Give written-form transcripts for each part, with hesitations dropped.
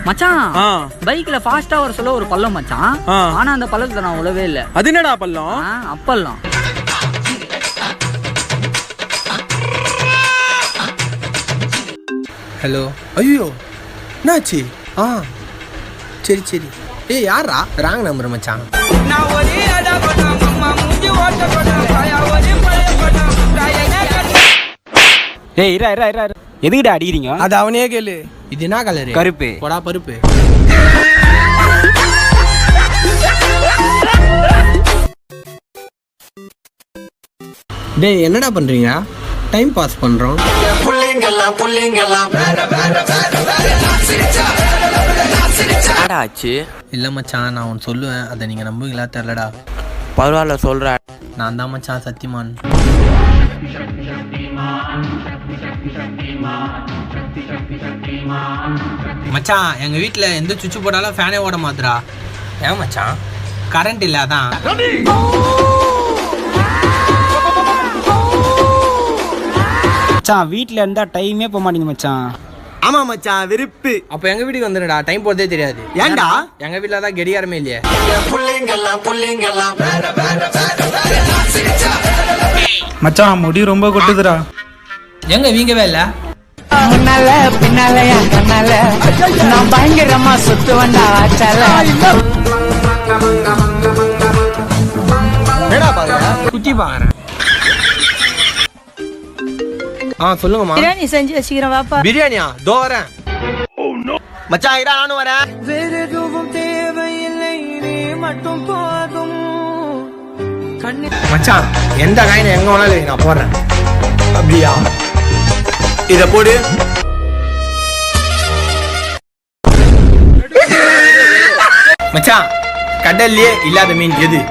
மச்சான் பைக்ல ஃபாஸ்டா வர சொல்ல ஒரு பள்ளம் மச்சான். ஆனா அந்த பள்ளத்துல நான் உழவே இல்ல. அது என்னடா பள்ளம்? அப்பள்ளம். ஹலோ. ஐயோ என்னாச்சு? சரி சரி. ஏய் யாரா? ராங் நம்பர் மச்சான். ஏய் இரா இரா இரா எதுக்குடா அடிக்கிறீங்க? அது அவனே கேளு. இது என்ன கலரு? கருப்பு. போடா பருப்பு. டேய் என்னடா பண்றீங்க? டைம் பாஸ் பண்றோம். ஆச்சு இல்ல மச்சான், நான் ஒன்னு சொல்லுவேன், அதை நீங்க நம்புவீங்களா தெரியலடா. பரவாயில்ல சொல்ற. நான் தான் மச்சான் சத்தியமான். மச்சான் எங்க வீட்டுல எந்த சுவிட்ச் போட்டாலும் ஃபேனே ஓட மாத்துறா. ஏன் மச்சான்? கரண்ட் இல்ல அதான். மச்சான் வீட்டுல இருந்தா டைமே போக மாட்டேங்குது மச்சான். ஆமா மச்சான் வெறுப்பு. அப்ப எங்க வீட்டுக்கு வந்துடுடா, டைம் போறதே தெரியாது. ஏன்டா? எங்க வீட்டுல தான் கடிகாரமே இல்லையே. மச்சான் முடி ரொம்ப கொட்டுதுடா. எங்க வீங்கவே இல்ல. முன்னால பின்னால என் கண்ணால நான் பயங்கரமா சுத்து வந்தா ஆச்சால. என்னடா பாக்குற? குத்தி பாக்குறேன். சொல்லுங்கம்மா. பிரியாணி செஞ்சு வச்சுக்கிறேன் வாப்பா. பிரியாணியா? தோ வரேன். மச்சான் இரா நானும் வரேன். வேற எதுவும் தேவையில்லை நீ மட்டும் போதும். மச்சான் எந்த காயினை எங்க வேணாலும் நான் போடுறேன். அப்படியா? இத போடு. மச்சான் கடல்லே இல்லாத மீன் எது?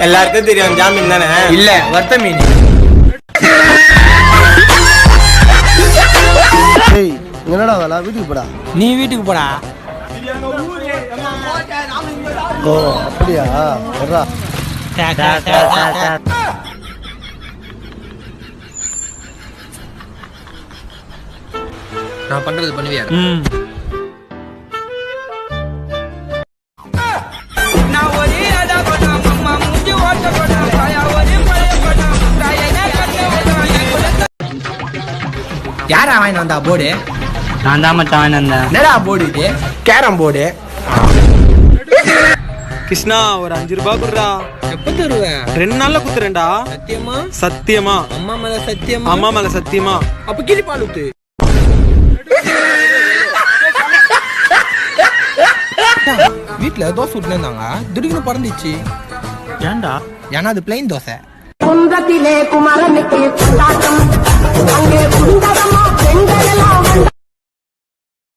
எல்லாருக்கும் தெரியும், ஜாமீன் தானே. இல்ல வர்த்த மீன். என்னடா வேலை? வீட்டுக்கு போடா. நீ வீட்டுக்கு போடா. ஓ அப்படியா? நான் பண்றது பண்ணுவியா? யாரா வாங்கி வந்தா போர்டு? நான் தான் மச்சான் வாங்கி வந்தேன். என்னடா போர்டு இது? Carrom board. கிருஷ்ணா ஒரு 5 ரூபாய் குடுறா. எப்ப தருவேன்? 2 நாள்ல குத்துறேன்டா. சத்தியமா? சத்தியமா. அம்மா மேல சத்தியமா? அம்மா மேல சத்தியமா. அப்ப கிளி பால் ஊத்து. வீட்டுல தோசை விட்டுன்னு இருந்தாங்க, திடீர்னு பறந்துச்சு. ஏன்டா? ஏன்னா அது பிளைன் தோசை. குன்றத்திலே குமரனுக்கு